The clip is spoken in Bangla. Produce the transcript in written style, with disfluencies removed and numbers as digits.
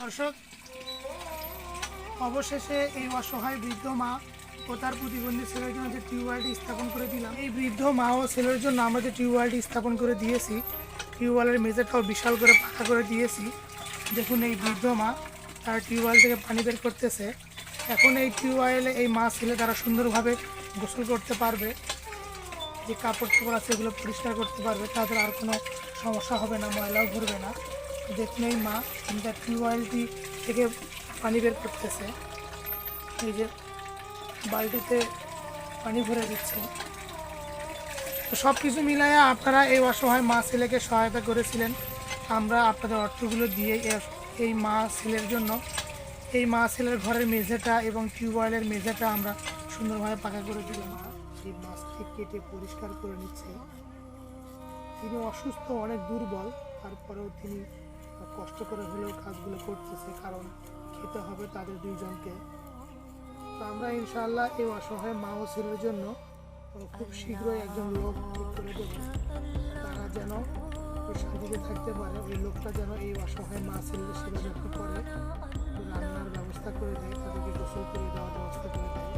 দর্শক, অবশেষে এই অসহায় বৃদ্ধ মা ও তার প্রতিবন্ধী ছেলের জন্য যে টিউবওয়েলটি স্থাপন করে দিলাম, এই বৃদ্ধ মা ও ছেলের জন্য আমরা যে টিউবওয়েলটি স্থাপন করে দিয়েছি, টিউবওয়েলের মেঝেটাও বিশাল করে পাকা করে দিয়েছি। দেখুন, এই বৃদ্ধ মা তার টিউবওয়েল থেকে পানি বের করতেছে। এখন এই টিউবওয়েলে এই মা ছেলে তারা সুন্দরভাবে গোসল করতে পারবে, যে কাপড় চোপড় আছে এগুলো পরিষ্কার করতে পারবে, তাদের আর কোনো সমস্যা হবে না, ময়লাও ভরবে না। দেখুন, এই মা তার টিউবওয়েলটি থেকে পানি বের করতেছে, এই যে বালতিতে পানি ভরে দিচ্ছে। তো সব কিছু মিলাইয়া আপনারা এই অসহায় মা ছেলেকে সহায়তা করেছিলেন। আমরা আপনাদের অর্থগুলো দিয়ে এই মা ছেলের জন্য এই মা ছেলের ঘরের মেঝেটা এবং টিউবওয়েলের মেঝেটা আমরা সুন্দরভাবে পাকা করে দিলাম। সেই মাছটি কেটে পরিষ্কার করে নিচ্ছে। তিনি অসুস্থ, অনেক দুর্বল, তারপরেও তিনি কষ্ট করে হলেও কাজগুলো করতেছে, কারণ খেতে হবে তাদের দুইজনকে। তো আমরা ইনশাআল্লাহ এই অসহায় মা ও ছেলের জন্য খুব শীঘ্রই একজন লোক ঠিক করে দেব, তারা যেন শান্তিতে থাকতে পারে। ওই লোকটা যেন এই অসহায় মা ছেলের সেবা যত্ন করে, রান্নার ব্যবস্থা করে দেয়, তাদেরকে গোসল করে দেওয়ার ব্যবস্থা করে দেয়।